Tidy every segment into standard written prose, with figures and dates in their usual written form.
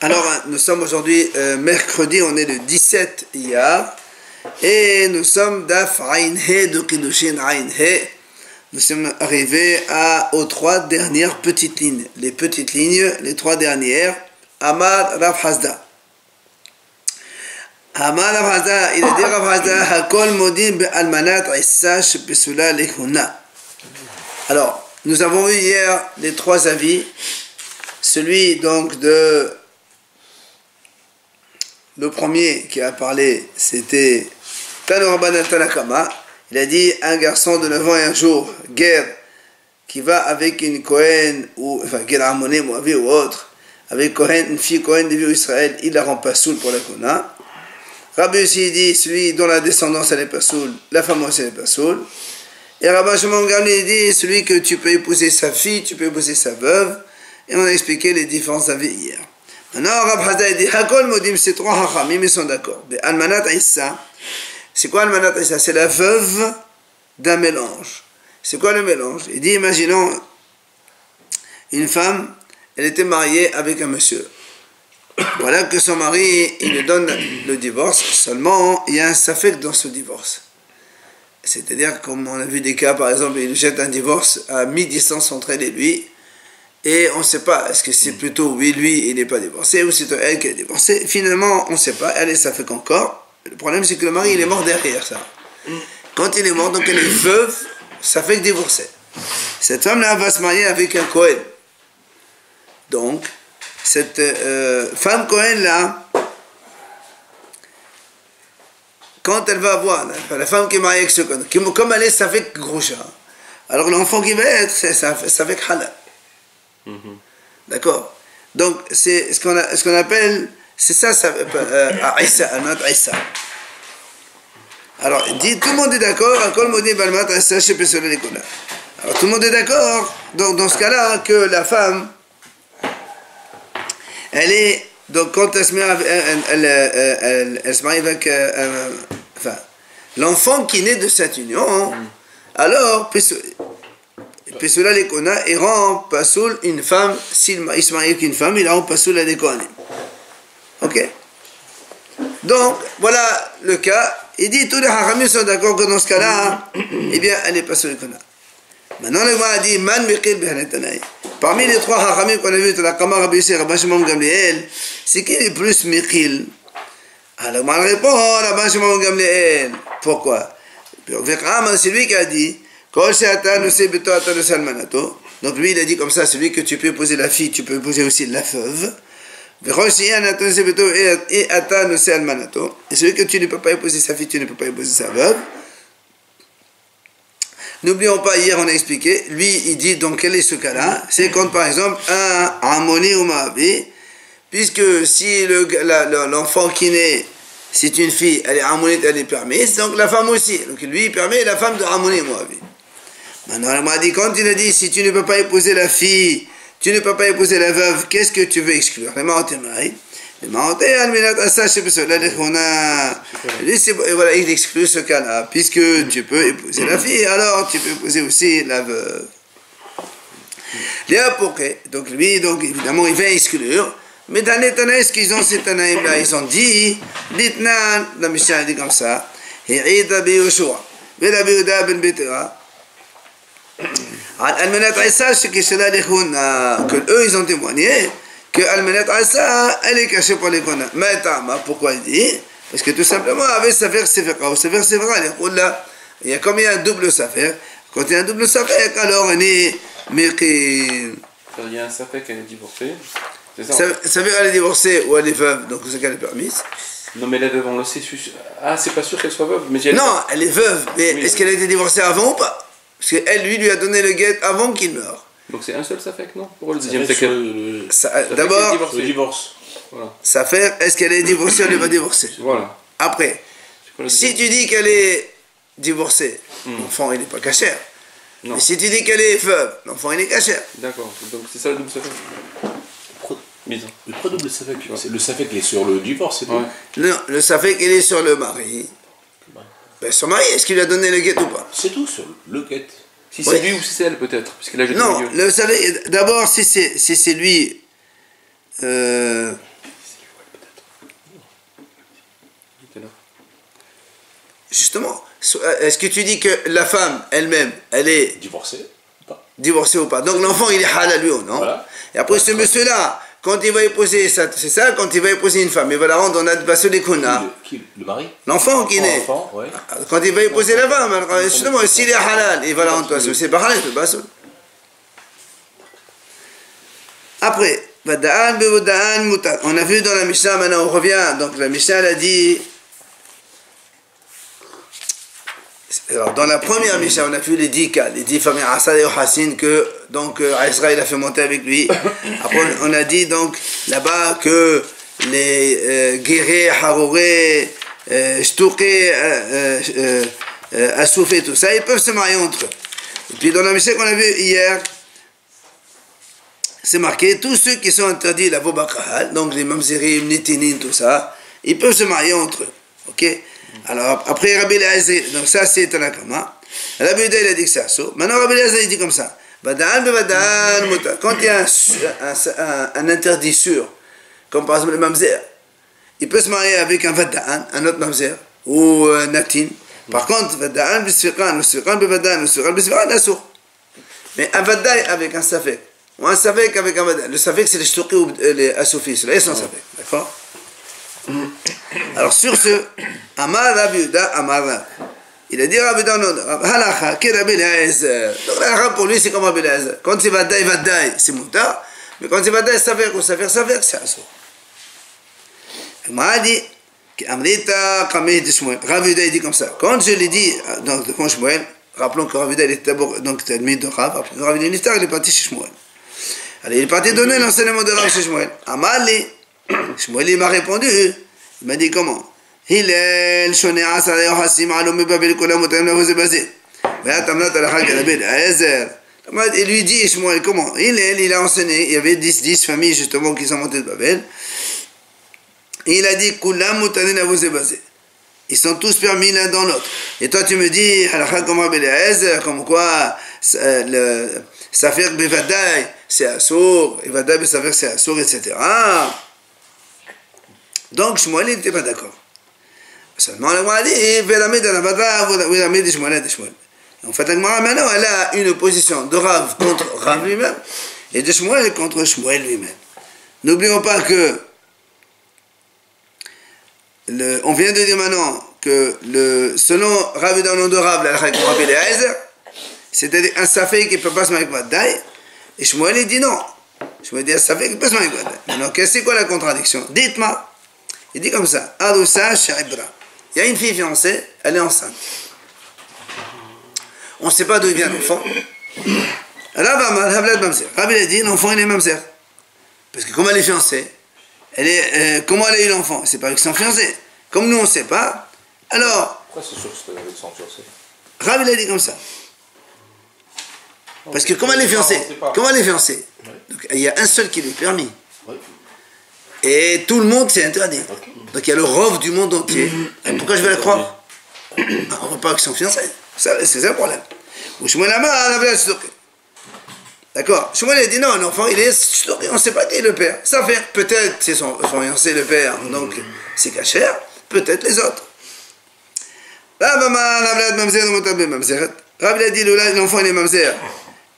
Alors, nous sommes aujourd'hui mercredi, on est le 17 Iyar, et nous sommes d'Af Ain He de Kiddushin Ain He. Nous sommes arrivés aux trois dernières petites lignes. Les petites lignes, les trois dernières, Amar Rav Hasda. Amar Rav Hasda, il a dit Rav Hasda, Hakol Modim Be'almanat Issa Shepesula Lehuna. Alors, nous avons vu hier les trois avis. Celui donc de... Le premier qui a parlé, c'était Tanoraban Tanakama. Il a dit un garçon de 9 ans et un jour, guerre, qui va avec une Kohen, ou enfin, guerre harmonée, Moavi ou autre, avec Kohen, une fille Kohen de vieux Israël, il la rend pas soul pour la Kona. Rabbi aussi dit, celui dont la descendance elle est pas soul, la femme aussi elle est pas soul. Et Rabbi Shimon Gamliel dit, celui que tu peux épouser sa fille, tu peux épouser sa veuve. Et on a expliqué les différents avis hier. Maintenant, Rav Hasda dit, Hakol Modim, ces trois hachamim, ils sont d'accord. Almanat Issa, c'est quoi Almanat Issa? C'est la veuve d'un mélange. C'est quoi le mélange? Il dit, imaginons, une femme, elle était mariée avec un monsieur. Voilà que son mari, il lui donne le divorce, seulement il y a un safek dans ce divorce. C'est-à-dire, comme on a vu des cas, par exemple, il jette un divorce à mi-distance entre elle et lui, et on ne sait pas, est-ce que c'est plutôt oui, lui, il n'est pas divorcé, ou c'est elle qui est divorcée. Finalement, on ne sait pas, elle, ça fait qu'encore. Le problème, c'est que le mari, il est mort derrière ça. Quand il est mort, donc elle est veuve, ça fait que divorcée. Cette femme-là va se marier avec un Kohen. Donc, cette femme Kohen-là, quand elle va avoir, la femme qui est mariée avec ce Kohen, comme elle est, ça fait que Groucha. Alors l'enfant qui va être, ça fait que Halal. D'accord. Donc c'est ce qu'on appelle, c'est ça, Aïssa, Almanat Aïssa. Alors dit, tout le monde est d'accord. Alors tout le monde est d'accord. Donc dans ce cas-là, que la femme, elle est, donc quand elle se marie, elle se marie avec, enfin, l'enfant qui naît de cette union, alors Pesula les Kona, il rend Pasoul une femme, s'il se marie avec une femme, il rend Pasoul à des Kohanim. Ok? Donc, voilà le cas. Il dit, tous les Hachamim sont d'accord que dans ce cas-là, eh bien, elle est Pasoul les Kona. Maintenant, le Gemara dit, Man Mekil Behanetanaï. Parmi les trois Hachamim qu'on a vus, la Kamar Rabbi Yossi, Rabbi Shimon Gamliel, c'est qui est plus Mekil? Alors, on répond, Rabbi Shimon Gamliel. Pourquoi? C'est lui qui a dit, donc lui il a dit comme ça, celui que tu peux épouser la fille, tu peux épouser aussi la veuve. Et celui que tu ne peux pas épouser sa fille, tu ne peux pas épouser sa veuve. N'oublions pas, hier on a expliqué, lui il dit donc quel est ce cas-là? C'est quand par exemple un Harmonie ou Moavi, puisque si l'enfant qui naît, c'est une fille, elle est Harmonie, elle est permise, donc la femme aussi. Donc lui il permet la femme de Harmonie ou Moavi. Maintenant, il m'a dit, quand il a dit, si tu ne peux pas épouser la fille, tu ne peux pas épouser la veuve, qu'est-ce que tu veux exclure? Les marotés maris. Les marotés, voilà, il exclut ce cas-là, puisque tu peux épouser la fille, alors tu peux épouser aussi la veuve. Donc lui, donc évidemment, il vient exclure. Mais dans les Tanaïs, ce qu'ils ont, ces Tanaïs-là, ils ont dit, Ditnan, la Mishnah dit comme ça, Hi'ida bi Yoshua, Vela bi Uda ben Betera, Almanat Aïssa, c'est que cela les Khuna, que eux ils ont témoigné que Almanat Aïssa, elle est cachée pour les Khuna. Mais pourquoi il dit? Parce que tout simplement, avec Safer Sefera, ou Safer Sefera, les Khuna, il y a combien un double Safer? Quand il y a un double Safer, alors on est Mirki. Il y a un Safer qu'elle est divorcée. Safer elle est divorcée ou elle est veuve, donc c'est qu'elle est permise. Non, mais la veuve, on le sait. Ah, c'est pas sûr qu'elle soit veuve. Mais non, elle est veuve, mais oui, est-ce qu'elle a été divorcée avant ou pas? Parce qu'elle, lui a donné le guet avant qu'il meure. Donc c'est un seul Safek, non? Pour le deuxième d'abord, le divorce. Voilà. Safek, est-ce qu'elle est divorcée ou elle n'est pas divorcée? Voilà. Après, si tu dis qu'elle est divorcée, l'enfant il n'est pas cachère. Non. Mais si tu dis qu'elle est veuve, l'enfant il est cachère. D'accord, donc c'est ça le double Safek. Le trois double Safek, le Safek il est sur le divorce, c'est tout? Non, le Safek il est sur le mari. Ben, son mari, est-ce qu'il lui a donné le guet ou pas? C'est tout, sur le guet. Si c'est lui ou si c'est elle, peut-être. Parce qu'il a jeté non, d'abord, si c'est lui, Justement, est-ce que tu dis que la femme elle-même, elle est divorcée ou pas? Donc l'enfant, il est halal lui ou non? Voilà. Et après, ce monsieur-là, quand il va épouser, c'est ça, quand il va épouser une femme, il va la rendre en adbassul des kuna. Qui le mari? L'enfant qui naît. L'enfant, ouais. Quand il va épouser la femme, alors, justement, s'il est halal, il va la rendre bassul. C'est pas halal, c'est bassul. Après, on a vu dans la Mishnah, maintenant on revient, donc la Mishnah elle a dit, alors dans la première Mishnah on a vu les 10 cas, les 10 familles Asad et Hassin que donc Israël a fait monter avec lui. Après on a dit donc là-bas que les Guéré, Harouré, Shtouké, Assoufé, tout ça, ils peuvent se marier entre eux. Et puis dans la Mishnah qu'on a vu hier, c'est marqué, tous ceux qui sont interdits, la Bobakahal, donc les Mamzerim, Nitinin, tout ça, ils peuvent se marier entre eux. Ok? Alors, après Rabbi Eliezer, donc ça c'est Tanakama. Rabbi Yehuda il a dit que c'est assaut. Maintenant Rabbi Eliezer il dit comme ça. Badan bevadan muta. Quand il y a un interdit sûr, comme par exemple le Mamzer, il peut se marier avec un Vadan, un autre Mamzer, ou un Natin. Par contre, Vadan bisfiqan, ou Sfiqan bevadan, ou Sfiqan bisfiqan, assaut. Mais un Vadan avec un Safek, ou un Safek avec un Vadan. Le Safek c'est les Shtuqi ou les Assoufis, ceux-là ils sont Safek. D'accord? Alors sur ce, Amar Rabbi Yehuda, Amar Rab. Il a dit Rabbi Yehuda, Halacha, qui est Rabbi Eliezer. Donc la Halacha pour lui c'est comme Rabbi Eliezer. Quand c'est Vadaï, Vadaï, c'est Mouta. Mais quand c'est Vadaï, Safek ou Safek, c'est Assour. Amar a dit, Amrita, Kameh de Shmuel. Rabbi Yehuda il dit comme ça. Quand je l'ai dit, donc devant Shmuel, rappelons que Rabbi Yehuda il était d'abord, donc c'était le mythe de Rav. Après Rabbi Yehuda Niftar, il est parti chez Shmuel. Alors il est parti donner l'enseignement de Rav chez Shmuel. Amar li. Shmuel il m'a répondu, il m'a dit comment? Hillel shonea sa yohasim alum babel kolam otem la hose basé. Va tamnat la hag la bel azer. Il lui dit Shmuel comment? Hillel il a enseigné, il y avait 10 familles justement qui sont montées de Babel. Et il a dit kolam otem la hose basé. Ils sont tous permis l'un dans l'autre. Et toi tu me dis halakha comme Rabbi Eliezer, comme quoi le Safer bevadaï c'est assour, et vadaï besafer c'est assour, etc. Donc Shmuel n'était pas d'accord. Seulement la Gemara dit, en fait la Gemara maintenant elle a une opposition de Rav contre Rav lui-même et de Shmuel contre Shmuel lui-même. N'oublions pas que on vient de dire maintenant que selon Rav et dans le nom de Rav, la Rabbi Eliezer, c'est-à-dire un Safek qui ne peut pas se marier avec Vadaï, et Shmuel il dit non. Shmuel dit un Safek qui peut se marier avec Vadaï. Alors c'est quoi la contradiction? Dites-moi. Il dit comme ça, Aroussa Shaibra. Il y a une fille fiancée, elle est enceinte. On ne sait pas d'où vient l'enfant. Rabbi a dit, l'enfant il est mamzer. Parce que comme elle est fiancée, comment elle a eu l'enfant? C'est pas avec son fiancé. Comme nous on ne sait pas, alors... Pourquoi c'est sûr que c'était avec son fiancé? Rabbi a dit comme ça. Parce que comme elle est fiancée, donc, il y a un seul qui lui est permis. Et tout le monde c'est interdit. Donc il y a le rove du monde entier. Et pourquoi je vais la croire? On ne va pas avec son fiancé. C'est ça le problème. Ou Shmuel Amar, d'accord. Shmuel a dit non, l'enfant il est stocké, on ne sait pas qui est le père. Ça fait peut-être c'est son fiancé le père, donc c'est cachère, peut-être les autres. Rabbi a dit l'enfant il est mamzer,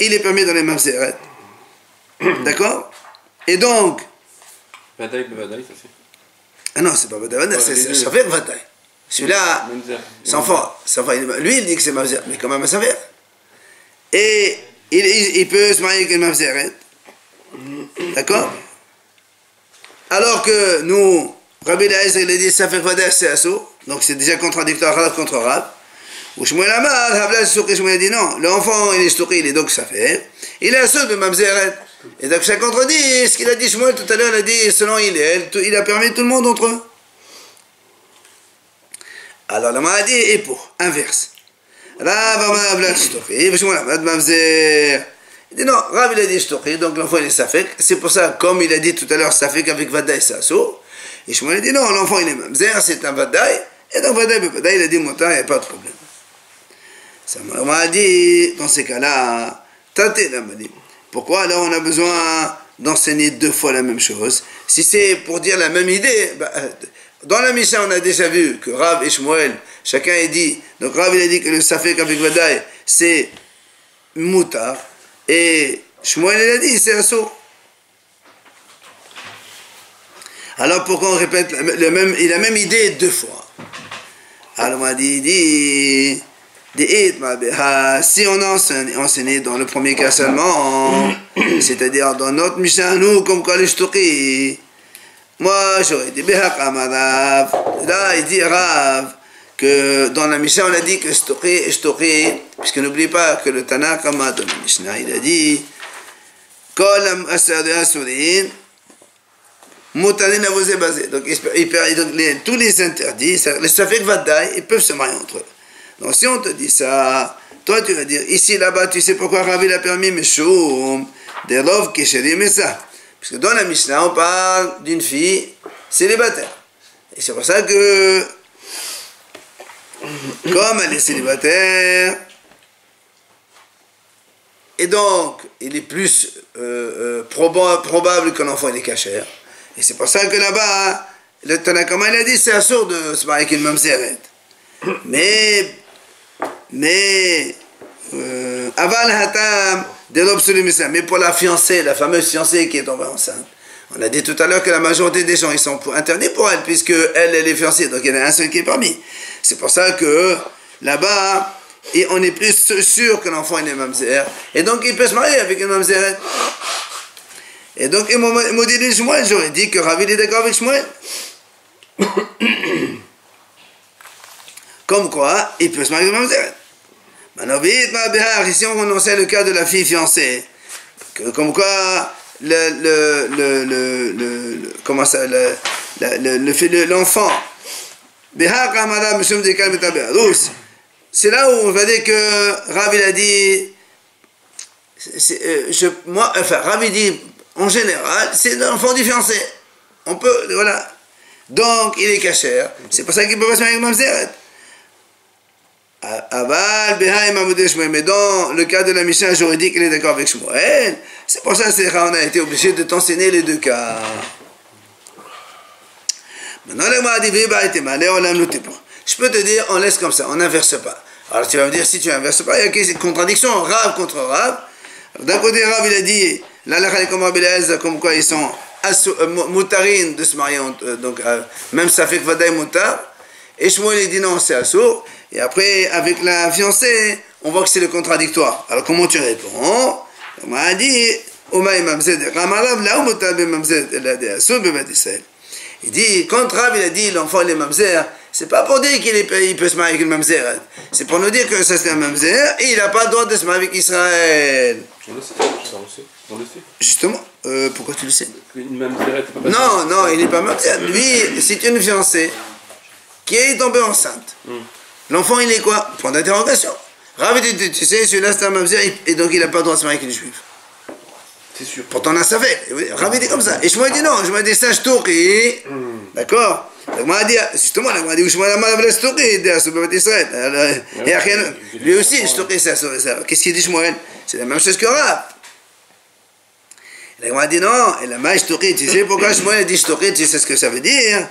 il est permis dans les mamzeret. D'accord? Et donc Vadaï, Vadaï, ça fait. Ah non, c'est pas Vadaï, c'est Safer Vadaï. Celui-là, c'est enfant. Lui, il dit que c'est Mamzer, mais quand même un Safer. Et il peut se marier avec une Mamzeret. D'accord? Alors que nous, Rabbi Eliezer, il a dit Safer Vadaï, c'est Assour. Donc c'est déjà contradictoire Rav contre Rav. Ou Shmuel Amar, Havla Stoké, Shmuel a dit non, l'enfant il est stocké, il est donc Safer. Il est Assour de Mamzeret. Et donc ça contredit ce qu'il a dit Shmuel tout à l'heure, il a dit selon il a permis tout le monde entre eux. Alors la Gemara dit et pour, inverse. Rav Amar Havla Stoké, Shmuel Amar Mamzer. Il dit non, Rav il a dit Stoké, donc l'enfant il est Safek. C'est pour ça, comme il a dit tout à l'heure, Safek avec Vadaï c'est Assour. Et Shmuel a dit non, l'enfant il est Mamzer, c'est un Vadaï. Et donc Vadaï, il a dit Mouta, il n'y a pas de problème. Ça m'a dit, dans ces cas-là, Tate la m'a dit. Pourquoi alors on a besoin d'enseigner 2 fois la même chose? Si c'est pour dire la même idée, dans la Mishnah on a déjà vu que Rav et Shmuel chacun est dit, donc Rav il a dit que le Safek avec Vadaï c'est Moutar, et Shmuel il a dit c'est Assour. Alors pourquoi on répète il a la même idée deux fois? Alors on a dit si on a enseigné dans le premier cas seulement, c'est-à-dire dans notre Mishnah, nous, comme quoi le Shtuki, moi j'aurais dit Behak Amarav. Là il dit Rav que dans la Mishnah on a dit que Shtuki, puisque n'oublie pas que le Tanakh Kama dans la Mishnah il a dit Kol Asad Asurin Moutarin Avosé Basé. Donc tous les interdits, les Safek Vadaï, ils peuvent se marier entre eux. Donc si on te dit ça, toi tu vas dire, ici là-bas, tu sais pourquoi Rav il a permis Meshoum, des Rov Kesherim et ça. Parce que dans la Mishnah, on parle d'une fille célibataire. Et c'est pour ça que, comme elle est célibataire, et donc il est plus probable que l'enfant il est cachère. Et c'est pour ça que là-bas, le Tanakama il a dit, c'est assourd de se marier avec une mamzeret. Mais Aval Hatam de l'obsolumissa, mais pour la fiancée, la fameuse fiancée qui est tombée enceinte. On a dit tout à l'heure que la majorité des gens ils sont interdits pour elle, puisque elle est fiancée, donc il y en a un seul qui est permis. C'est pour ça que là-bas, et on est plus sûr que l'enfant est mamzer, et donc il peut se marier avec une mamzeret. Et donc, il m'a dit Shmuel, j'aurais dit que Rav est d'accord avec Shmuel. Comme quoi, il peut se marier avec mamzeret. Ici on enseigne le cas de la fille fiancée, comme quoi l'enfant c'est là où on va dire que Rav il a dit Rav il dit en général c'est l'enfant du fiancé, on peut, voilà, donc il est cachère, c'est pour ça qu'il peut pas se marier avec mamzeret. Mais dans le cas de la Mishnah, j'aurais dit qu'il est d'accord avec Shmuel. C'est pour ça qu'on a été obligé de t'enseigner les deux cas. Maintenant, je peux te dire, on laisse comme ça, on n'inverse pas. Alors tu vas me dire, si tu n'inverses pas, il y a une contradiction, Rav contre Rav. D'un côté, Rav, il a dit, comme quoi ils sont moutarines de se marier, donc même ça fait que Vadaï moutar. Et Shmuel, il dit non, c'est assourd. Et après, avec la fiancée, on voit que c'est le contradictoire. Alors, comment tu réponds? On m'a dit, il dit, quand Rav il a dit l'enfant il est mamzer, c'est pas pour dire qu'il peut se marier avec une mamzer. C'est pour nous dire que ça c'est un mamzer et il n'a pas le droit de se marier avec Israël. On le sait. Justement, pourquoi tu le sais? Une mamzer, non, il n'est pas mamzer. Lui, c'est une fiancée qui est tombée enceinte. L'enfant, il est quoi? Point d'interrogation. Rav dit, tu sais, celui-là c'est un mamzer, et donc il n'a pas le droit de se marier avec les juifs. C'est sûr. Pourtant on a savait. Rav dit comme ça. Et je m'ai dit non, je m'ai dit ça, je tourne. D'accord? Donc moi dit, justement, je m'ai dit, je m'ai dit, Israël. Et lui aussi, je tourne ça. Qu'est-ce qu'il dit, Shmuel? C'est la même chose que Rav. Et il m'a dit non, et la main, je tourne. Tu sais pourquoi Shmuel dit je tourne? Tu sais ce que ça veut dire?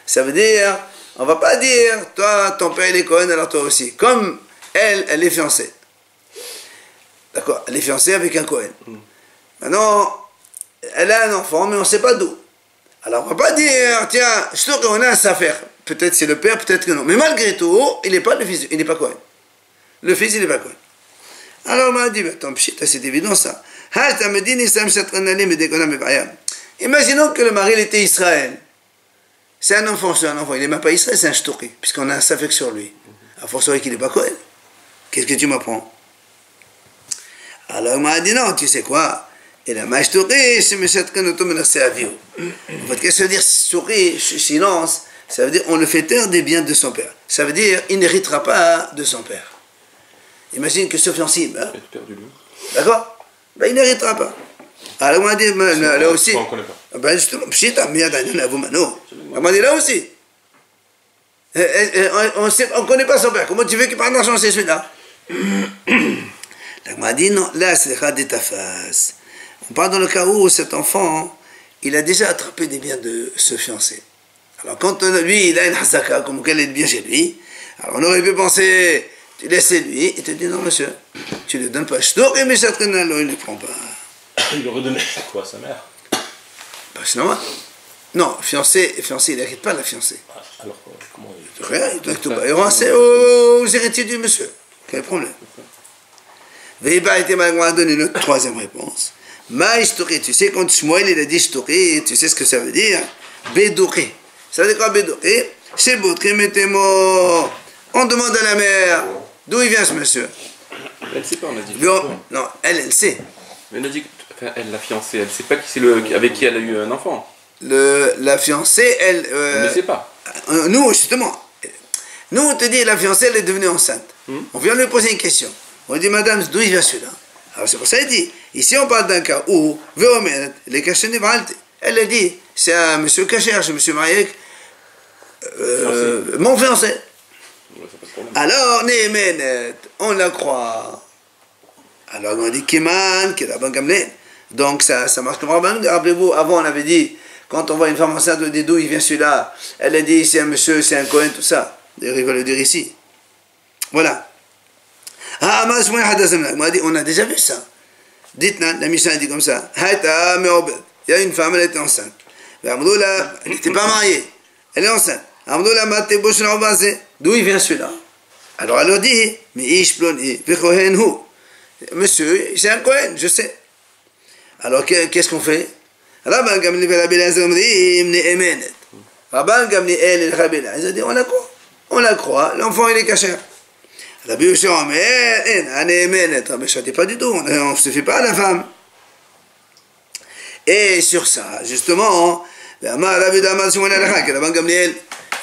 Ça veut dire, on va pas dire, toi, ton père il est Cohen, alors toi aussi. Comme elle est fiancée. D'accord, elle est fiancée avec un Cohen. Maintenant, elle a un enfant, mais on ne sait pas d'où. Alors on va pas dire, tiens, je trouve qu'on a un affaire. Peut-être c'est le père, peut-être que non. Mais malgré tout, il n'est pas le fils, il n'est pas Cohen. Le fils, il n'est pas Cohen. Alors on m'a dit, attends, c'est évident ça. Imaginons que le mari il était Israël. C'est un enfant, il n'est même pas Israël, c'est un shtoki, puisqu'on a un safek sur lui. A fortiori qu'il n'est pas Kohen. Qu'est-ce que tu m'apprends? Alors il m'a dit non, tu sais quoi? Et la mashtoki, c'est à vivre. En fait, qu'est-ce que ça veut dire shtoki, silence? Ça veut dire on le fait taire des biens de son père. Ça veut dire il n'héritera pas de son père. Imagine que ce fiancé meurt. D'accord? Ben, il n'héritera pas. Alors on m'a dit, là aussi, ben justement, on m'a dit là aussi, on ne connaît pas son père, comment tu veux qu'il parle d'argent, c'est celui-là? On m'a dit non, là c'est de ta face. On parle dans le cas où cet enfant, il a déjà attrapé des biens de ce fiancé. Alors quand lui, il a une hasaka, comme qu'elle est bien chez lui, alors on aurait pu penser, tu laisses lui, il te dit non monsieur, tu ne le donnes pas. Et mais il ne le prend pas. Il aurait donné quoi, sa mère? Bah, c'est normal. Non, fiancé, il n'arrête pas la fiancée. Alors comment il... Rien, il doit tout balancer aux héritiers du monsieur. Quel problème? Veiba était malgré donner une troisième réponse. Maïstouré, tu sais, quand Shmuel il a dit Shtouré, tu sais ce que ça veut dire? Bédouré. Ça veut dire quoi Bédouré? C'est Boutré, mettez-moi. On demande à la mère, d'où il vient ce monsieur? Elle ne sait pas, on a dit. Non, elle sait. Mais elle a dit, enfin, elle, la fiancée, elle ne sait pas qui c'est avec qui elle a eu un enfant. La fiancée, elle... Elle ne sait pas. Nous, justement, nous, on te dit, la fiancée, elle est devenue enceinte. On vient lui poser une question. On dit, madame, d'où il vient celui-là? Alors c'est pour ça qu'elle dit, ici on parle d'un cas où, les cachets de Valté, elle a dit, c'est un monsieur caché, je me suis marié avec mon fiancé. Ouais, alors, Néhémenet, on la croit. Alors on dit, Kiman, qui est la bonne Gamliel. Donc ça marche comme Rabban. Rappelez-vous, avant on avait dit, quand on voit une femme enceinte, on dit d'où il vient celui-là. Elle a dit, c'est un monsieur, c'est un Cohen, tout ça. D'ailleurs, il va le dire ici. Voilà. Ah, on a déjà vu ça. Dites-nous, la Mishnah dit comme ça. Il y a une femme, elle était enceinte. Elle n'était pas mariée. Elle est enceinte. D'où il vient celui-là? Alors elle leur dit, mais monsieur, c'est un Cohen, je sais. Alors qu'est-ce qu'on fait? Rabban Gamliel et Rabbi Eliezer, ils ont dit, on la croit, l'enfant il est caché. Rabbi Yoshua, mais Rabbi Yoshua dit pas du tout, on ne se fait pas à la femme. Et sur ça, justement,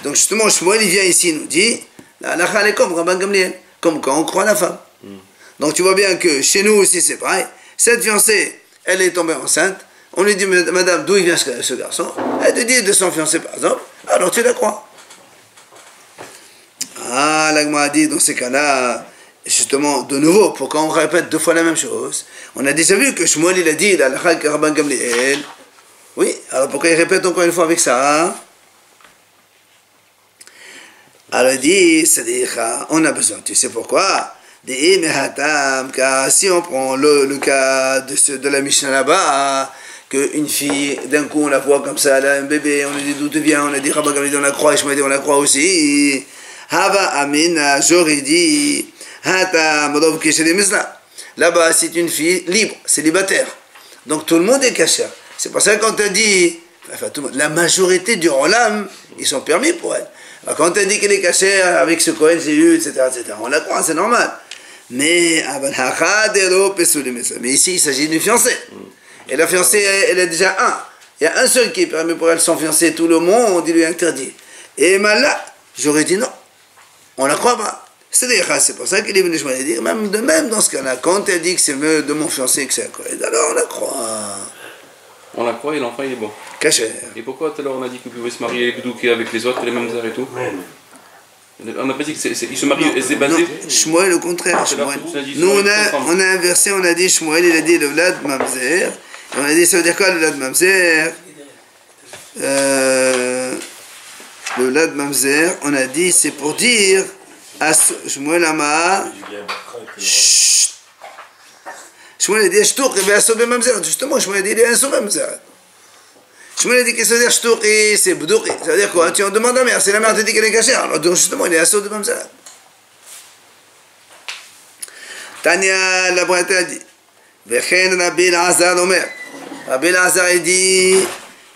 donc justement, Shmuel il vient ici, il nous dit, la halakha elle est comme Rabban Gamliel, comme quand on croit à la femme. Donc tu vois bien que chez nous aussi c'est pareil, cette fiancée, elle est tombée enceinte, on lui dit, madame, d'où il vient ce garçon? Elle te dit de son fiancé par exemple, alors tu la crois. Ah, l'Agma a dit dans ces cas-là, justement, de nouveau, pourquoi on répète deux fois la même chose? On a déjà vu que Shmuel il a dit, la halakha que Rabban Gamliel. Oui, alors pourquoi il répète encore une fois avec ça? Alors il dit, c'est-à-dire, on a besoin, tu sais pourquoi? Car si on prend le cas de la Mishnah là-bas, qu'une fille, d'un coup on la voit comme ça, elle a un bébé, on lui dit d'où tu viens, on a dit Rabban Gamliel on la croit, et Shmuel dit on la croit aussi. Hava Amina, j'aurais dit, là-bas c'est une fille libre, célibataire. Donc tout le monde est cachère. C'est pour ça que quand on dit, enfin, tout le monde, la majorité du Olam, ils sont permis pour elle. Alors quand on dit qu'elle est cachère avec ce Cohen, etc., on la croit, c'est normal. Mais ici, il s'agit d'une fiancée. Et la fiancée, elle est déjà un. Il y a un seul qui permet pour elle son fiancé, tout le monde, il lui interdit. Et là, j'aurais dit non, on la croit pas. C'est-à-dire, c'est pour ça qu'il est venu dire, même dans ce cas-là, quand elle dit que c'est de mon fiancé que c'est un Cohen, alors on la croit. On la croit et l'enfant il est bon. Caché. Et pourquoi tout à l'heure on a dit qu'il pouvait se marier avec les autres, les mêmes heures et tout? On n'a pas dit qu'il se marie et c'est basé. Shmuel au contraire. Shmuel. Nous on a inversé, on a dit Shmuel il a dit le Vlad Mamzer. Et on a dit ça veut dire quoi le Vlad Mamzer? Le Vlad Mamzer, on a dit c'est pour dire à Shmuel Amar. Shmuel a dit Shtouk et Assobé Mamzer. Justement Shmuel a dit il est Assobé Mamzer. Shmuel a dit que ça veut dire Shtoukhi, c'est Boudoukhi. Ça veut dire quoi? Tu en demandes à la mère, si la mère te dit qu'elle est cachée, alors justement il est assaut de Mamzer. Tania, la Brette a dit Vechen Rabbi Elazar Omer. Rabbi Elazar a dit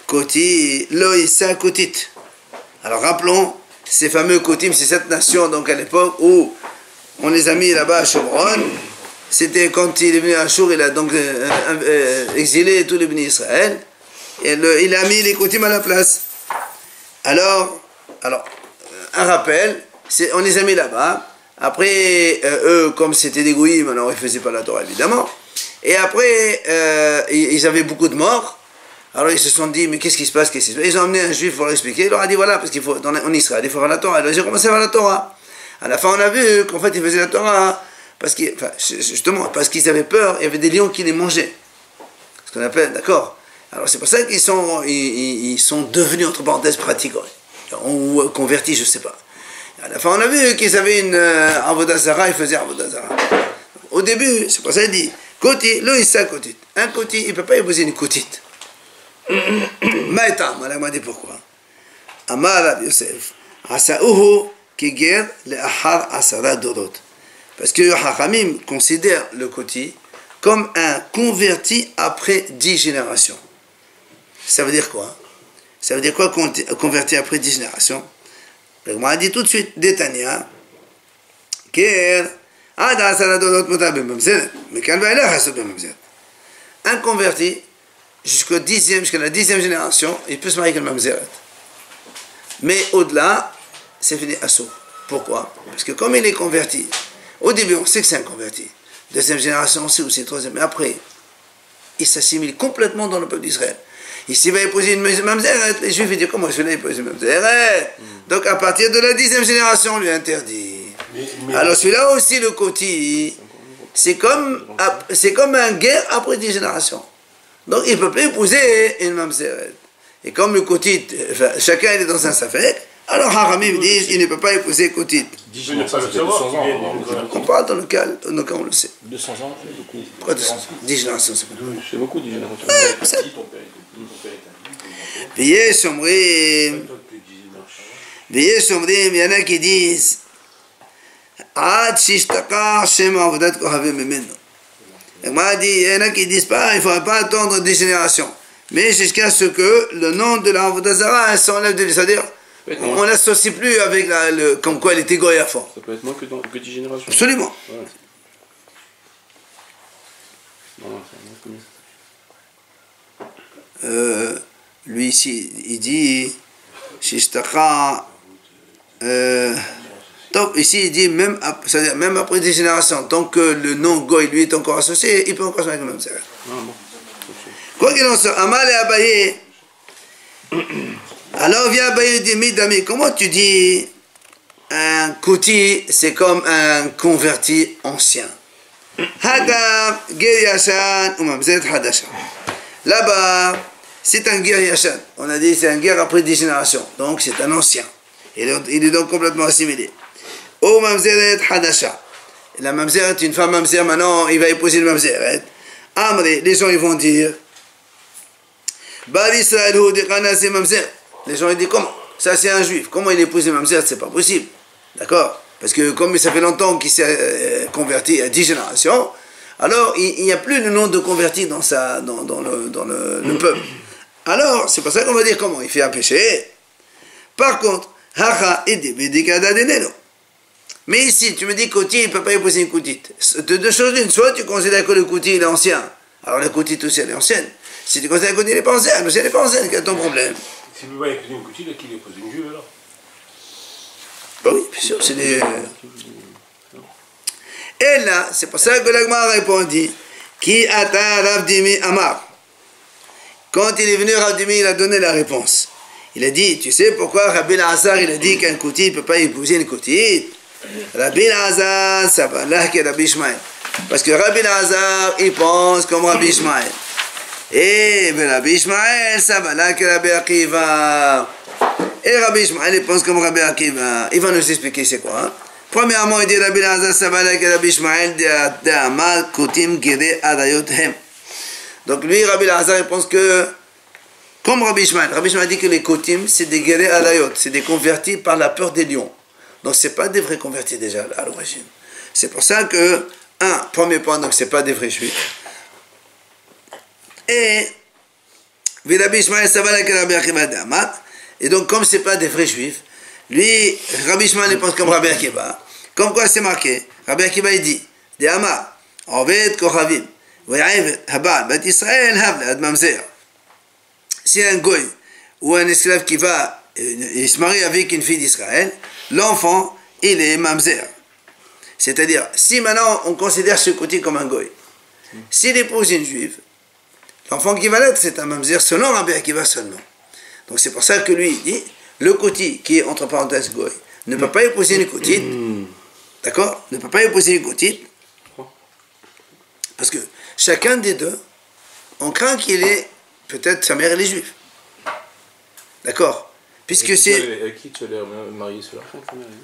Koti, Loïsa Kotit. Alors rappelons ces fameux Kotim, c'est cette nation donc à l'époque où on les a mis là-bas à Shomron. C'était quand il est venu à Shur, il a donc exilé tous les bénis Israël. Et il a mis les Kotim à la place. Alors un rappel, on les a mis là-bas. Après, eux, comme c'était des goïms, alors ils ne faisaient pas la Torah, évidemment. Et après, ils avaient beaucoup de morts. Alors ils se sont dit, mais qu'est-ce qui se passe? Ils ont amené un juif pour leur expliquer. Il leur a dit, voilà, parce qu'il faut, en Israël, il faut faire la Torah. Alors ils ont commencé à faire la Torah. À la fin, on a vu qu'en fait, ils faisaient la Torah, justement, parce qu'ils avaient peur, il y avait des lions qui les mangeaient. Ce qu'on appelle, d'accord? Alors c'est pour ça qu'ils sont devenus, entre parenthèses, pratiques. ou converti, je ne sais pas. À la fin, on a vu qu'ils avaient une Avodah Zarah, ils faisaient Avodah Zarah. Au début, c'est pour ça qu'il dit, Koti, lo issa kotit. Un Koti, il ne peut pas épouser une Kotite. Maïtam, on m'a dit pourquoi. Amar Rabbi Yosef, Asa'uhu kiger le'achar asara dorot. Parce que Hachamim considère le Koti comme un converti après 10 générations. Ça veut dire quoi? Ça veut dire quoi converti après 10 générations? Le Gemara dit tout de suite, Détania, Ker, Ada asara dorot mota b'mamzeret, mais quand va aller à b'mamzeret. Un converti, jusqu'à la 10e génération, il peut se marier avec le mamzeret. Mais au-delà, c'est fini assaut. Pourquoi? Parce que comme il est converti, au début, on sait que c'est un converti. Deuxième génération, on sait aussi, troisième. Mais après, il s'assimile complètement dans le peuple d'Israël. Ici, il va épouser une mamzeret. Les Juifs, ils disent, comment celui-là épouser une mamzeret? Donc, à partir de la 10e génération, on lui interdit. Alors, celui-là aussi, le Koti, c'est comme un guerre après 10 générations. Donc, il ne peut pas épouser une mamzeret. Et comme le Koti, chacun est dans un safek, alors Haramim disent il ne peut pas épouser Kotite. 10 générations, ça fait 200 ans. On parle dans le cas, on le sait. 200 ans, c'est beaucoup. Pourquoi 200 ans? 10 générations, c'est beaucoup. C'est beaucoup, 10 générations. Veillez Shomrim, il y en a qui disent Ad Shishtaka Shem Avodat Kohavim Memeno. Il m'a dit, il y en a qui disent pas, il ne faudrait pas attendre 10 générations. Mais jusqu'à ce que le nom de la Avodah Zarah s'enlève de lui. C'est-à-dire, on l'associe plus avec comme quoi elle était goy à fond. Ça peut être moins que 10 générations. Absolument. Ouais. Non, Lui ici, il dit Shishtaka. Donc ici, il dit même après 10 générations, tant que le nom goy lui est encore associé, il peut encore se mettre le même serre. Quoi qu'il en soit, Amal et Abaye. Alors vient Abaye et dit, Midami, comment tu dis un Koti, c'est comme un converti ancien. Hagam, Ger Yashan, ou Mamzet Hadashan. Là-bas, c'est un Ger Yashan. On a dit c'est un Ger après 10 générations. Donc c'est un ancien. Il est donc complètement assimilé. Ou Mamzet Hadashan. La Mamzet, une femme Mamzet, maintenant il va épouser le Mamzet. Amri, les gens ils vont dire Bar Israël ou Dekana c'est Mamzer. Les gens ils disent comment? Ça c'est un juif. Comment il épouse Mamzer? C'est pas possible. D'accord? Parce que comme ça fait longtemps qu'il s'est converti à 10 générations, alors il n'y a plus le nom de converti dans le peuple. Alors c'est pour ça qu'on va dire comment? Il fait un péché. Par contre, Hacha et Debedikada Denelo. Mais ici, tu me dis Koti, il ne peut pas épouser une Kotite. De deux choses l'une, soit tu considères que le Koti il est ancien, alors la Kotite aussi elle est ancienne. Si tu considères que le Koti il n'est pas ancien, mais si elle n'est pas ancienne, quel est ton problème? Si vous voyez épouser une Kotite, qu'il épouse une juive alors? Bah oui, bien sûr, c'est des... Et là, c'est pour ça que l'Agma répondit Ki ata Rav Dimi Amar. Quand il est venu, Rav Dimi, il a donné la réponse. Il a dit, tu sais pourquoi Rabbi Lazar il a dit qu'un Koti ne peut pas épouser une Kotite? Rabbi Lazar, ça va là que Rabbi Ishmael. Parce que Rabbi Lazar, il pense comme Rabbi Ishmael. Et Rabbi Ishmael, ça va là que Rabbi Akiva. Et Rabbi Ishmael, il pense comme Rabbi Akiva. Il va nous expliquer c'est quoi. Hein? Premièrement, il dit Rabbi Lazar, ça va là que Rabbi Ishmael, de Amal, Kotim, Gire, Adayot, Hem. Donc lui, Rabbi Lazar, il pense que, comme Rabbi Ishmael dit que les Kotim, c'est des Gire, Adayot, c'est des convertis par la peur des lions. Donc, ce n'est pas des vrais convertis déjà à l'origine. C'est pour ça que, premier point, donc ce n'est pas des vrais juifs. Et, Rabbi Ishmael, ça va avec Rabbi Akiva d'Amat. Et donc, comme ce n'est pas des vrais juifs, lui, Rabbi Ishmael pense comme Rabbi Akiva. Comme quoi c'est marqué, Rabbi Akiva il dit, d'Amat, Oved Kochavim, Ve'avet, Habal, Bat Israël, Havle, Ad Mamzer. Si un goy ou un esclave qui va, il se marie avec une fille d'Israël, l'enfant, il est mamzer. C'est-à-dire, si maintenant on considère ce côté comme un goy, s'il épouse une juive, l'enfant qui va l'être, c'est un mamzer selon Rabbi Akiva seulement. Donc c'est pour ça que lui, il dit, le côté qui est entre parenthèses goy, ne peut pas épouser une kotite, d'accord? Ne peut pas épouser une kotite, parce que chacun des deux, on craint qu'il ait, peut-être sa mère elle est juive. D'accord? puisque c'est... Avec qui tu allais marier cela?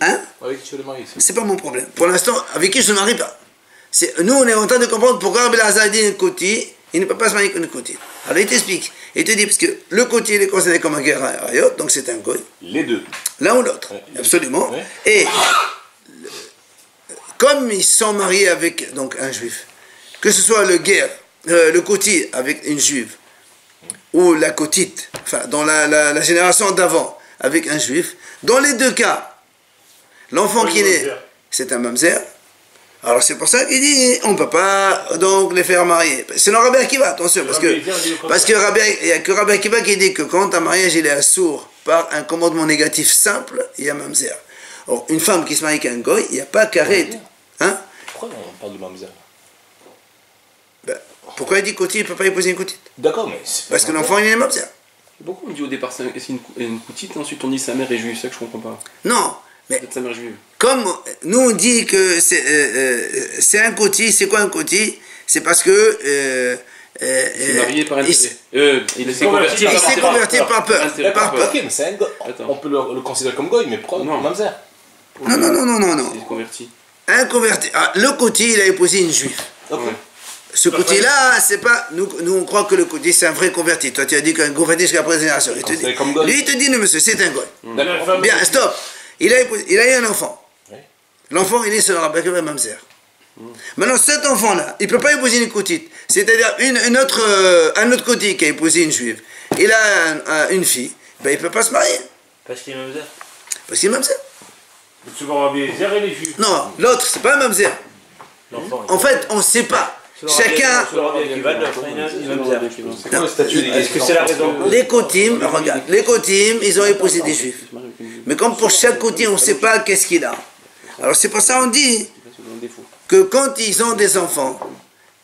Hein? Avec qui tu allais marier? C'est pas mon problème. Pour l'instant, avec qui je ne me marie pas. Nous, on est en train de comprendre pourquoi Rabbi Elazar dit une koti, il ne peut pas se marier avec une koti. Alors il t'explique. Il te dit, parce que le koti, il est considéré comme un guerrier, donc c'est un goy. Les deux. L'un ou l'autre, absolument. Ouais. Et comme ils sont mariés avec donc, un juif, que ce soit le koti avec une juive, ou la kotite, enfin, dans la génération d'avant, avec un juif, dans les deux cas, l'enfant qui naît, c'est un mamzer. Alors c'est pour ça qu'il dit, on ne peut pas donc les faire marier. C'est dans Rabbi Akiva, attention, parce que il n'y a que Rabbi Akiva qui dit que quand un mariage il est assourd par un commandement négatif simple, il y a mamzer. Or, une femme qui se marie avec un goy, il n'y a pas carré. Hein? Pourquoi on parle de mamzer? Pourquoi il dit koti, il ne peut pas épouser une kotite? D'accord, mais... Parce que l'enfant il est mamzer. Pourquoi on dit au départ c'est une coutite, ensuite on dit sa mère est juive, c'est ça que je comprends pas. Non, mais Peut-être sa mère juive. comme nous on dit que c'est un koti, c'est quoi un koti? C'est parce que Il s'est marié par intérêt. Il s'est converti par peur. Par peur. Ok, mais c'est un goy. On peut le considérer comme goy, mais pourquoi Non. mamzer? Non. Il s'est converti. Un converti. Ah, le koti, il a épousé une juive. Ok. Ce côté-là, c'est pas. Nous, on croit que le côté, c'est un vrai converti. Toi, tu as dit qu'un converti jusqu'à la première génération. Lui, il te dit, non, monsieur, c'est un goy. Bien, stop. Il a eu un enfant. Oui. L'enfant, il est sur le Rabbi Akiva Mamzer. Maintenant, cet enfant-là, il ne peut pas épouser une kotite. C'est-à-dire un autre koti qui a épousé une juive. Il a une fille. Ben, il ne peut pas se marier. Parce qu'il est mamzer. Parce qu'il est Mamzer. Tu vas Rabbi Eliezer et les juifs. Non, l'autre, c'est pas un Mamzer. L'enfant. En fait, on ne sait pas. Chacun. Est-ce que c'est la raison? Les kotim, regarde, les kotim, ils ont épousé des juifs. Mais comme pour chaque koti, on ne sait pas qu'est-ce qu'il a. Alors c'est pour ça qu'on dit que quand ils ont des enfants,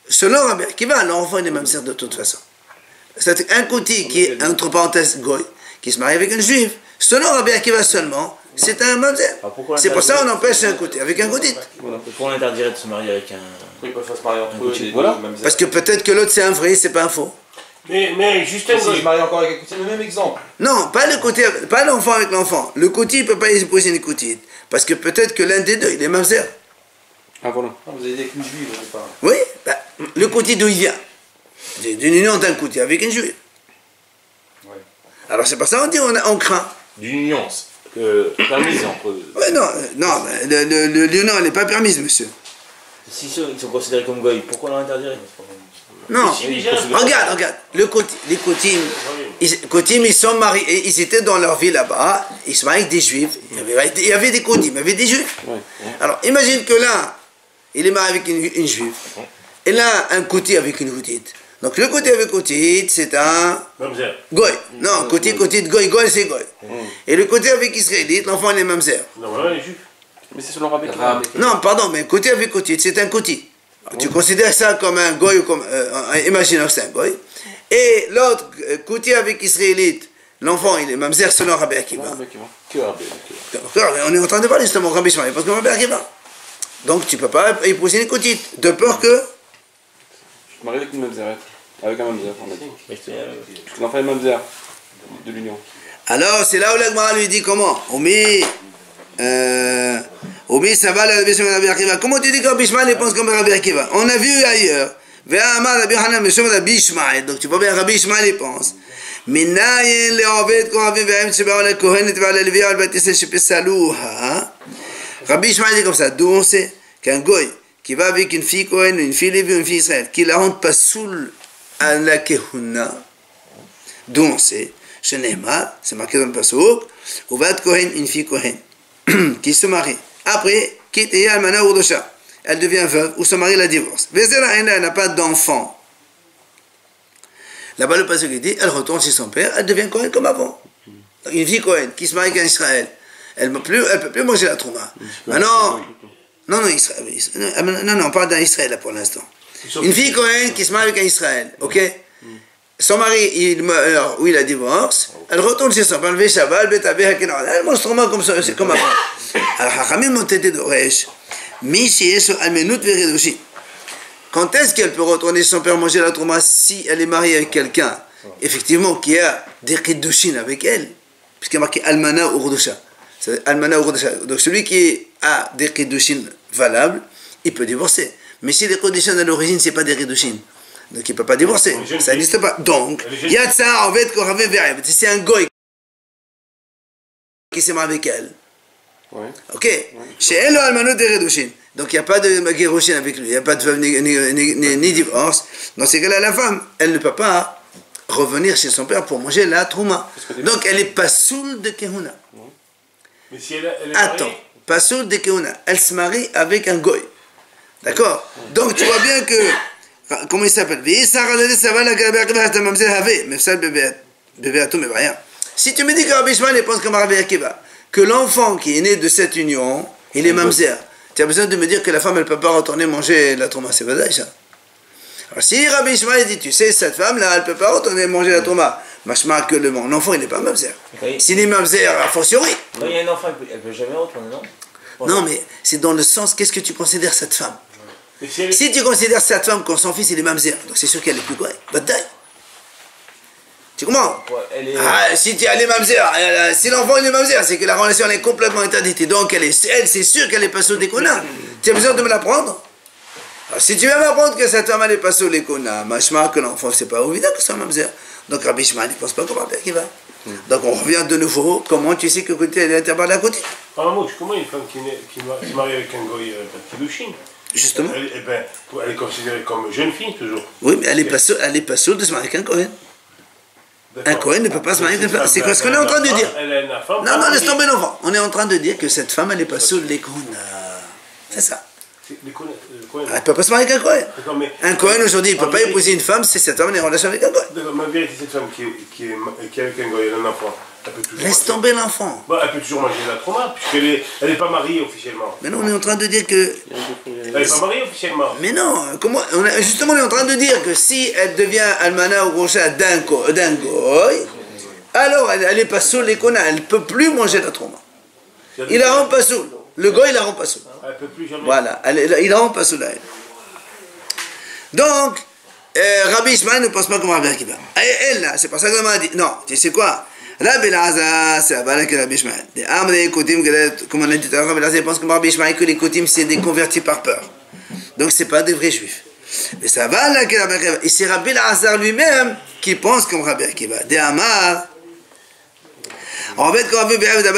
selon Rabbi Akiva, l'enfant il est mamzer de toute façon. C'est un koti qui est, entre parenthèses, goy, qui se marie avec une juive, selon Rabbi Akiva seulement, c'est un mamzer. C'est pour ça qu'on empêche un koti, avec un kotit. Pourquoi on interdirait de se marier avec un... Ils peuvent pas se marier entre eux. Voilà. Parce que peut-être que l'autre c'est un vrai, c'est pas un faux. Mais juste un Si je marie encore avec un c'est le même exemple. Non, pas le côté, pas l'enfant avec l'enfant. Le koti ne peut pas épouser une kotite. Parce que peut-être que l'un des deux, il est mamzer. Ah voilà. Vous avez dit qu'une juive, on parle. Oui, bah, le koti d'où il vient? D'une union d'un koti avec une juive. Ouais. Alors c'est pour ça qu'on dit on craint. D'une union permise entre... Ouais, non, l'union elle n'est pas permise, monsieur. Si ils sont considérés comme goy, pourquoi on l'interdirait? Non, regarde, les kotim, ils sont mariés, ils étaient dans leur vie là-bas, ils se marient avec des juifs, il y avait des kotim, il y avait des juifs. Alors imagine que là, il est marié avec une juive, et là, un koti avec une kotite. Donc le koti avec kotite, c'est un goy. Non, koti, goy, c'est goy. Et le koti avec israélite, l'enfant il est mamzer. Non, voilà, les juifs. Mais c'est selon Rabbi Akiva. Non, pardon, mais koti avec kotite, c'est un koti. Tu considères ça comme un goy ou comme. Imagine que c'est un goy. Et l'autre, koti avec israélite, l'enfant il est mamzer selon Rabbi Akiva. Que Rabbi Akiva. On est en train de parler justement Rabbi Shmuel, parce que Rabbi Akiva. Donc tu ne peux pas épouser une kotite, de peur que. Je suis marié avec une mamzerette. Avec un mamzer, on a dit. Parce que l'enfant est mamzer de l'union. Alors c'est là où l'Agmara lui dit comment? Omi, ça va Rabbi Shmuel Rabbi Akiva. Comment tu dis que Rabbi Shmuel pense comme Rabbi Akiva? On a vu ailleurs. Rabbi Hanan Rabbi Shmuel. Donc tu vois bien Rabbi Shmuel pense. מנין לעובד כוכבים והם שבאו לכהנת ועל הלוויה ועל בית ישראל שפסלוה. Rabbi Shmuel dit comme ça. D'où on sait qu'un goy qui va avec une fille Kohen, une fille Lévi ou une fille Israël, qui la rend pas soul à la Kehuna, d'où on sait, chez Neymar, c'est marqué dans le Passouk, ou va Kohen, une fille Kohen, qui se marie. Après, quitte et Almana ou Dosha, elle devient veuve ou son mari la divorce. Vezela, elle n'a pas d'enfant. Là-bas, le Passouk dit, elle retourne chez son père, elle devient Kohen comme avant. Une fille Kohen qui se marie avec un Israël, elle ne peut plus manger la trouma. Maintenant, non, on parle d'un Israël là pour l'instant. Une fille Kohen qui se marie avec un Israël, ok? Son mari, il meurt ou il la divorce, elle retourne chez son père, elle mange trouma comme avant. Alors, Hachamim ont été d'Oresh, quand est-ce qu'elle peut retourner chez son père manger la trouma si elle est mariée avec quelqu'un, effectivement, qui a des Kiddushin avec elle? puisqu'il y a marqué Almana ou Rodosha. Almana ou Rodosha. Donc celui qui a des Kiddushin valables, il peut divorcer. Mais si les Kiddushin à l'origine, ce n'est pas des Kiddushin, donc il ne peut pas divorcer. Ça n'existe pas. Donc, il y a de ça, en fait, si c'est un goy qui s'est marié avec elle. Ouais. Ok. Chez elle, Almano de Redushin. Donc il n'y a pas de Gerushin avec lui, il n'y a pas de veuve ni divorce. Dans ces cas-là, la femme, elle ne peut pas revenir chez son père pour manger la trouma. Donc elle n'est pas soule de Kehuna. Mais si elle est Attends, pas soule de Kehuna. Elle se marie avec un goy. D'accord. Donc tu vois bien que, comment il s'appelle? Si tu me dis que Rabbi Shmuel pense comme Rabbi Akiva, que l'enfant qui est né de cette union, il est mamzer. Tu as besoin de me dire que la femme, elle ne peut pas retourner manger la trouma. C'est vrai, ça. Alors, si Rabbi Shmuel dit, tu sais, cette femme-là, elle ne peut pas retourner manger la trouma, machma que mon enfant, il n'est pas mamzer. S'il est mamzer, a fortiori. Quand il y a un enfant, elle ne peut jamais retourner, non? Non, mais c'est dans le sens, qu'est-ce que tu considères cette femme? Si, si tu considères cette femme comme son fils, il est mamzer, donc c'est sûr qu'elle est plus correcte. Tu comprends? Si elle est mamzer, si l'enfant il est mamzer, c'est que la relation elle est complètement interdite. Donc elle, c'est sûr qu'elle est pas sous les konas. Tu as besoin de me l'apprendre? Si tu veux m'apprendre que cette femme elle est pas sous les konas, machma que l'enfant c'est pas évident que c'est un mamzer. Donc Rabbi Shmuel il pense pas comme Rabbi Akiva. Donc on revient de nouveau, comment tu sais que côté elle est interdite à côté? Comment une femme qui se marie avec un goy Kiddushin? Justement. Elle est considérée comme jeune fille toujours. Oui, mais elle est pas sûre de se marier avec un Kohen. Un Kohen ne peut pas se marier avec une femme. C'est quoi ce qu'on est en train de dire? Non, non, laisse tomber l'enfant. On est en train de dire que cette femme, elle n'est pas sous les Kohen. C'est ça. Elle ne peut pas se marier avec un Kohen. Un Kohen aujourd'hui, il ne peut pas épouser une femme si cette femme est en relation avec un Kohen. D'accord, mais en vérité, cette femme qui est avec un Kohen, un enfant, laisse tomber l'enfant. Elle peut toujours manger la trauma, puisqu'elle n'est pas mariée officiellement. Mais non, on est en train de dire que... Elle n'est pas mariée officiellement. Mais non, justement, on est en train de dire que si elle devient almana ou rocha d'un goy, alors elle n'est pas sous les konas, elle ne peut plus manger la trauma. Il la rend pas sous. Le goy, il la rend pas sous. Elle ne peut plus jamais. Voilà, il la rend pas sous là. Donc, Rabbi Shmuel ne pense pas comme Rabbi Akiva. Elle, là, c'est pas ça que m'a dit. Non, tu sais quoi? Rabbi Elazar, c'est Abala que Rabbi Shmuel. Des âmes des Kotim, comme on a dit tout à l'heure, Rabbi Elazar pense comme Rabbi Shmuel que les Kotim, c'est des convertis par peur. Donc, c'est pas des vrais juifs. Mais ça va là que Rabbi Akiva. Et c'est Rabbi Elazar lui-même qui pense comme Rabbi Akiva. Des Amar. En fait, quand Rabbi Elazar,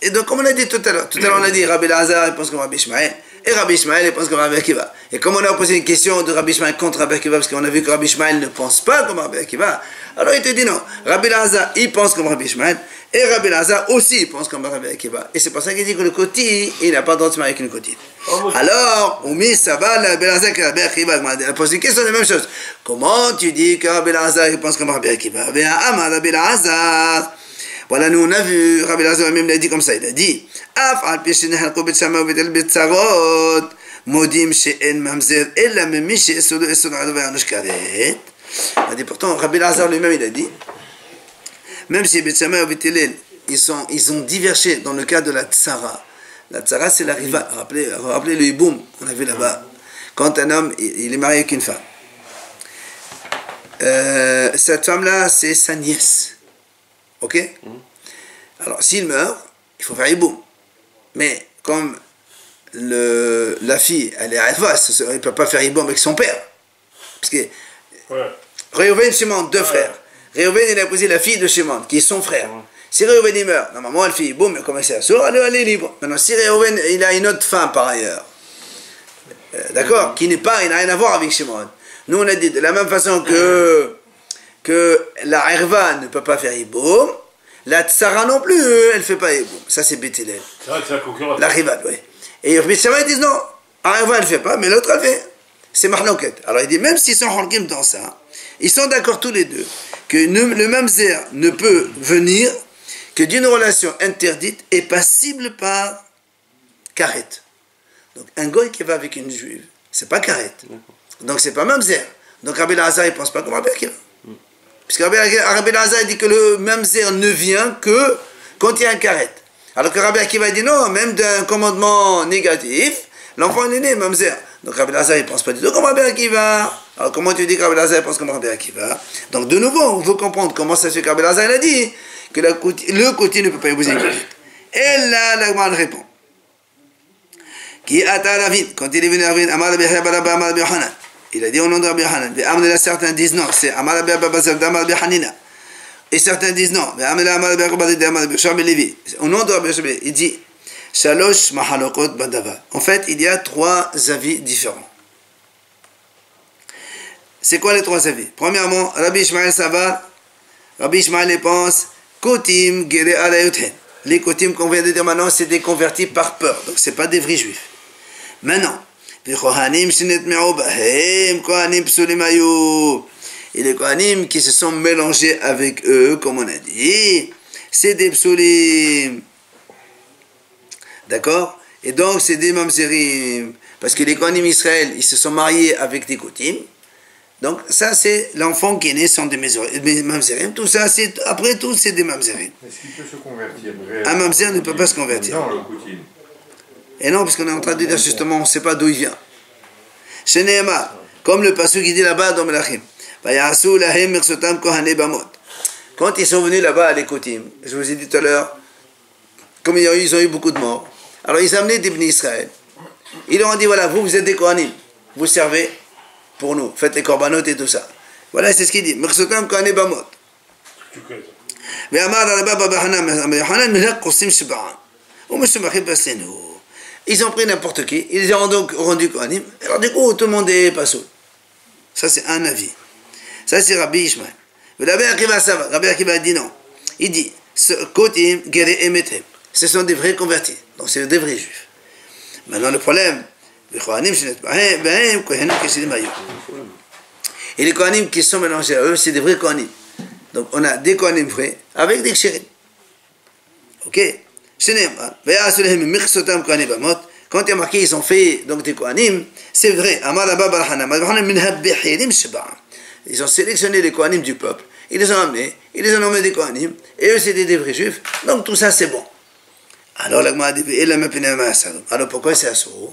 et donc, comme on a dit tout à l'heure, on a dit Rabbi Elazar pense comme Rabbi Shmuel. Et Rabbi Shmuel pense comme Rabbi Akiva. Et comme on a posé une question de Rabbi Shmuel contre Rabbi Akiva, parce qu'on a vu que Rabbi Shmuel ne pense pas comme Rabbi Akiva, alors il te dit non. Rabbi Elazar, il pense comme Rabbi Shmuel, et Rabbi Elazar aussi, il pense comme Rabbi Akiva. Et c'est pour ça qu'il dit que le koti, il n'a pas le droit de se marier avec une koti. Alors, Oumi, ça va, Rabbi Elazar que Rabbi Akiva, elle pose une question de la même chose. Comment tu dis que Rabbi Elazar, il pense comme Rabbi Akiva? Rabbi Elazar. Voilà, nous on a vu, Rabbi Elazar même l'a dit comme ça, il a dit pourtant, Rabbi Elazar lui-même il a dit, même si Bet Shammai et Bet Hillel, ils ont divergé dans le cas de la tsara. La tsara c'est la riva, rappelez le hiboum, on a vu là-bas, quand un homme il est marié avec une femme. Cette femme-là c'est sa nièce. Ok? Alors, s'il meurt, il faut faire hiboum. Mais, comme la fille, elle est arrêtée, il ne peut pas faire hiboum avec son père. Parce que Réhouven, Shimon, deux frères. Réhouven, il a épousé la fille de Shimon, qui est son frère. Si Réhouven, il meurt, normalement, elle fait hiboum, elle commence à sourd, elle est libre. Maintenant, si Réhouven, il a une autre femme par ailleurs, d'accord, qui n'est pas, il n'a rien à voir avec Shimon. Nous, on a dit, de la même façon que la Herva ne peut pas faire hiboum, la Tsara non plus, elle ne fait pas hiboum. Ça, c'est Bet Hillel. C'est vrai que c'est la concurrence. La Rival, oui. Et Bet Shammai, ils disent non, la Herva, elle ne fait pas, mais l'autre, elle fait. C'est Mahloket. Alors, il dit, même s'ils sont Holkim dans ça, ils sont d'accord tous les deux que le mamzer ne peut venir que d'une relation interdite et passible par karet. Donc, un goy qui va avec une juive, c'est pas karet. Donc, c'est pas mamzer. Donc, Rabbi Elazar, il ne pense pas comme Rabbi Akiva. Puisque Rabbi Elazar dit que le mamzer ne vient que quand il y a un karet. Alors que Rabbi Akiva dit non, même d'un commandement négatif, l'enfant est né mamzer. Donc Rabbi Lazar, il ne pense pas du tout comme Rabbi Akiva. Alors comment tu dis que Rabbi Lazar pense comme Rabbi Akiva? Donc de nouveau, il faut comprendre comment ça se fait que Rabbi Lazar, il a dit que le côté ne peut pas épouser une copine. Et là, l'Agma répond. Qui ata David, quand il est venu à David, Amar Rabbi Yohanan. Il a dit au nom de Rabbi Yohanan. Certains disent non, c'est Amar Rabbi Hanina. Et certains disent non, au nom de Rabbi Yohanan, il dit Shalosh Mahalokot Badava. En fait, il y a 3 avis différents. C'est quoi les 3 avis? Premièrement, Rabbi Ishmael Savar, Rabbi Ishmael pense Kotim Gere Alayothen. Les Kotim qu'on vient de dire maintenant, c'est des convertis par peur, donc c'est pas des vrais juifs. Maintenant, et les Kohanim qui se sont mélangés avec eux, comme on a dit, c'est des psulim. D'accord? Et donc c'est des mamzerim. Parce que les Kohanim Israël, ils se sont mariés avec des Kotim. Donc ça c'est l'enfant qui est né sans des mamzerim. Tout ça, après tout, c'est des mamzerim. Est-ce qu'il peut se convertir? Un mamzer ne peut pas se convertir. Dans le Kotim. Et non, parce qu'on est en train de dire justement, on ne sait pas d'où il vient. Chez Nehema, comme le passage qui dit là-bas dans Melachim, quand ils sont venus là-bas à l'Ekotim, je vous ai dit tout à l'heure, comme ils ont eu beaucoup de morts, alors ils amenaient des bénis Israël. Ils leur ont dit, voilà, vous êtes des Kohanim, vous servez pour nous, faites les korbanot et tout ça. Voilà, c'est ce qu'il dit. Ils ont pris n'importe qui, ils les ont donc rendu Kohanim, alors du coup tout le monde est pas saoul. Ça c'est un avis. Ça c'est Rabbi Ishmael. Rabbi Akiva a dit non. Il dit, Kotim Gere Emetem. Ce sont des vrais convertis, donc c'est des vrais juifs. Maintenant le problème, et les Kohanim qui sont mélangés à eux, c'est des vrais Kohanim. Donc on a des Kohanim vrais avec des Kshérim. Ok? Quand il y a marqué, ils ont fait donc des Kohanim, c'est vrai. Ils ont sélectionné les Kohanim du peuple, ils les ont amenés, ils les ont nommés des Kohanim, et eux c'était des vrais juifs, donc tout ça c'est bon. Alors alors pourquoi c'est assourd?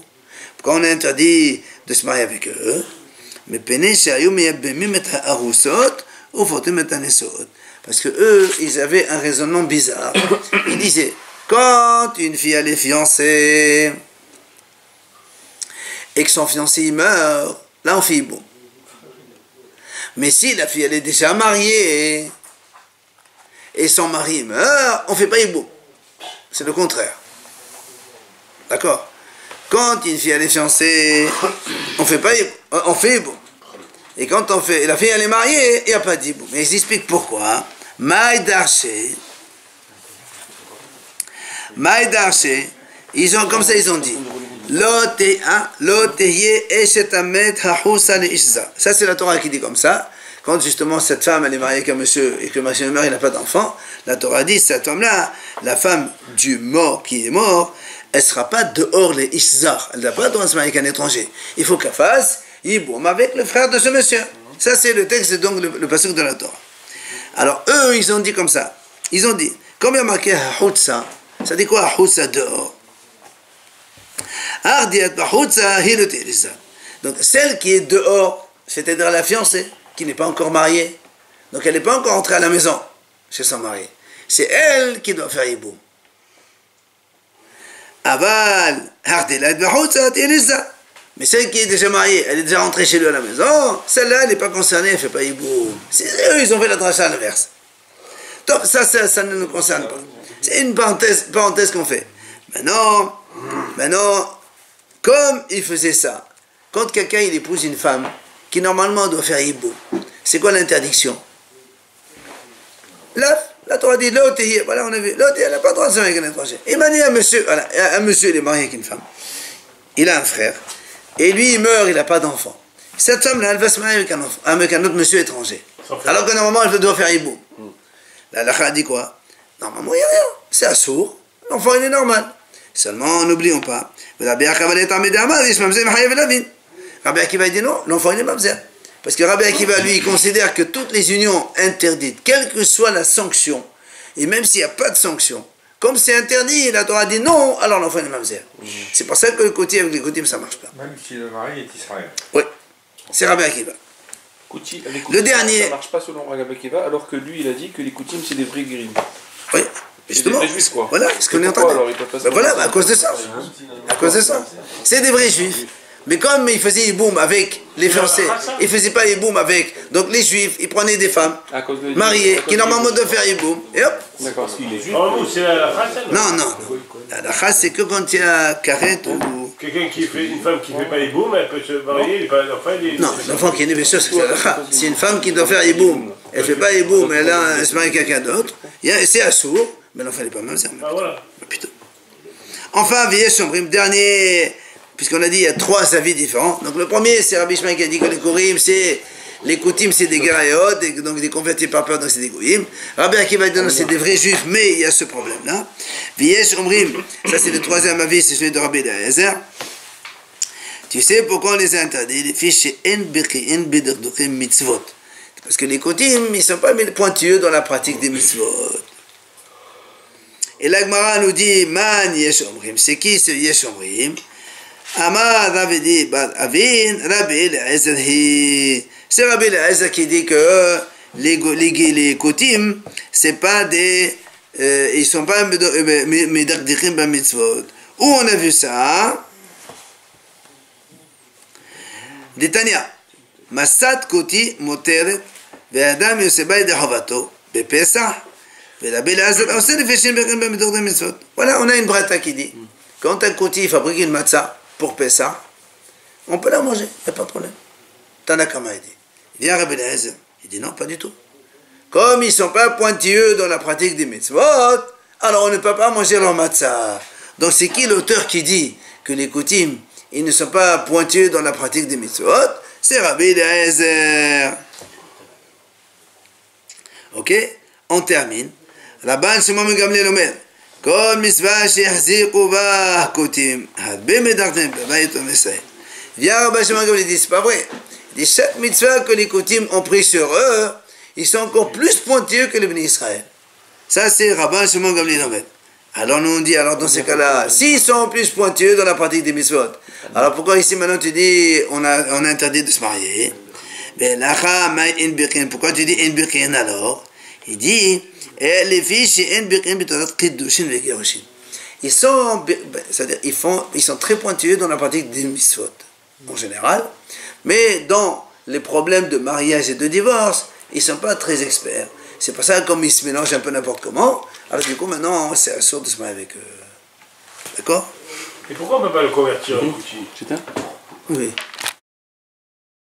Pourquoi on a interdit de se marier avec eux? Parce que eux, ils avaient un raisonnement bizarre. Ils disaient, quand une fille elle est fiancée et que son fiancé il meurt, là on fait bon. Mais si la fille elle est déjà mariée et son mari meurt, on ne fait pas hibou. C'est le contraire. D'accord? Quand une fille elle est fiancée, on fait pas hibou, on fait hibou. Et quand on fait, la fille elle est mariée, il n'y a pas d'hibou. Mais ils expliquent pourquoi. Maïdarché, ils ont comme ça ils ont dit. Ça c'est la Torah qui dit comme ça. Quand justement cette femme elle est mariée avec un monsieur et que le monsieur meurt, il n'a pas d'enfant, la Torah dit cette femme-là, la femme du mort qui est mort, elle ne sera pas dehors les ishzar. Elle n'a pas le droit de se marier avec un étranger. Il faut qu'elle fasse yiboum avec le frère de ce monsieur. Ça c'est le texte, donc le passage de la Torah. Alors eux ils ont dit comme ça. Ils ont dit, comme il y a marqué Hahoutsa, ça dit quoi Hahoutsa dehors? Donc celle qui est dehors, c'est-à-dire la fiancée, qui n'est pas encore mariée, donc elle n'est pas encore entrée à la maison chez son mari. C'est elle qui doit faire yiboum. Aval, mais celle qui est déjà mariée, elle est déjà rentrée chez lui à la maison, celle-là, elle n'est pas concernée, elle ne fait pas yiboum. C'est eux, ils ont fait la dracha à l'inverse. Donc ça ne nous concerne pas. C'est une parenthèse qu'on fait. Maintenant, comme il faisait ça, quand quelqu'un il épouse une femme qui normalement doit faire yiboum, c'est quoi l'interdiction? La Torah dit, voilà on a vu, elle n'a pas le droit de se marier avec un étranger. Imaginez un monsieur, voilà, un monsieur il est marié avec une femme, il a un frère, et lui il meurt, il n'a pas d'enfant. Cette femme-là, elle va se marier avec un autre monsieur étranger. Alors que normalement elle doit faire yiboum. La halakha dit quoi? Normalement il n'y a rien, c'est assourd, l'enfant il est normal. Seulement, n'oublions pas, Rabbi Akiva dit non, l'enfant il est mamzer. Parce que Rabbi Akiva, lui, il considère que toutes les unions interdites, quelle que soit la sanction, et même s'il n'y a pas de sanction, Comme c'est interdit, la Torah dit non, alors l'enfant est mamzer. C'est pour ça que le côté avec les coutumes, ça ne marche pas. Même si le mari est Israël. Oui, c'est Rabbi Akiva. Le dernier. Ça ne marche pas selon Rabbi Akiva, alors que lui, il a dit que les coutumes, c'est des vrais guérim. Oui, justement. Des vrais juifs, quoi. Voilà, ce qu'on est en train de dire. Voilà, à cause de ça. À cause de ça. C'est des vrais juifs. Mais comme ils faisaient Yiboum avec les Français, ils ne faisaient pas Yiboum avec. Donc les juifs, ils prenaient des femmes mariées qui normalement doivent faire Yiboum. Et hop. D'accord. Parce qu'il est juif. Oh, nous, c'est la chasse. Non, non. La chasse, c'est que quand il y a carrette ou. Quelqu'un qui fait, une femme qui ne fait pas les booms, elle peut se marier, l'enfant, il est. Non, l'enfant qui est né, bien sûr, c'est la chasse. C'est une femme qui doit faire Yiboum. Elle ne fait pas Yiboum, elle se marie avec quelqu'un d'autre. C'est assourd, mais l'enfant n'est pas mal. Ah, voilà. Putain. Enfin, Viesh Omrim, dernier. Puisqu'on a dit il y a 3 avis différents. Donc le premier, c'est Rabbi Shimon qui a dit que les Kourim, c'est les Koutim, c'est des Garaïot, donc des convertis par peur, donc c'est des Goïm. Rabbi Akiva dit non, c'est des vrais juifs, mais il y a ce problème-là. Viesh Omrim, ça c'est le 3e avis, c'est celui de Rabbi Eliezer. Tu sais pourquoi on les a interdits? Les fiches chez En Beki, En Bederdukim Mitzvot. Parce que les Koutim, ils ne sont pas pointueux dans la pratique des Mitzvot. Et l'Agmara nous dit Man Yesh Omrim. C'est qui ce Yesh Omrim? Amar Ravidi Bad Avin, Rabbi Eliezer. C'est Rabbi Eliezer qui dit que les Kotim, c'est pas des. Ils sont pas Medakdichim ba mitzvot. Où on a vu ça? D'Itania. Masat Koti Moteret, Ve'adam Yosebay de Havato, Bepesah. Voilà, on a une brata qui dit quand un Koti fabrique une matzah pour Pessah, on peut la manger, il n'y a pas de problème. Tanakama il dit. Il vient à Rabbi Eliezer, il dit non, pas du tout. Comme ils ne sont pas pointilleux dans la pratique des mitzvot, alors on ne peut pas manger leur matzah. Donc c'est qui l'auteur qui dit que les Kotim, ils ne sont pas pointilleux dans la pratique des mitzvot? C'est Rabbi Eliezer. Ok, on termine. Rabban Shimon ben Gamliel omer, Kol mitzvah sheyachziku ba kotim, hadbe medartem b'bayit u'mesayim. Viens Rabban Shimon ben Gamliel dit, c'est pas vrai. Il dit, chaque mitzvah que les kotim ont pris sur eux, ils sont encore plus pointilleux que les bénis Israël. Ça c'est Rabban Shimon ben Gamliel omer. Alors nous on dit, alors dans ces cas-là, s'ils sont plus pointilleux dans la pratique des mitzvot, alors pourquoi ici maintenant tu dis, on a interdit de se marier? Ben lacha mai in birkin. Pourquoi tu dis in birkin alors? Il dit, les filles chez En Birkin Bitorat Kiddushin Vegerushin. C'est-à-dire, ils sont très pointilleux dans la pratique des mitzvot, en général, mais dans les problèmes de mariage et de divorce, ils ne sont pas très experts. C'est pour ça que comme ils se mélangent un peu n'importe comment, alors du coup maintenant c'est absurde de se marier avec eux. D'accord? Et pourquoi on ne peut pas le convertir en Kouti? C'est un Oui.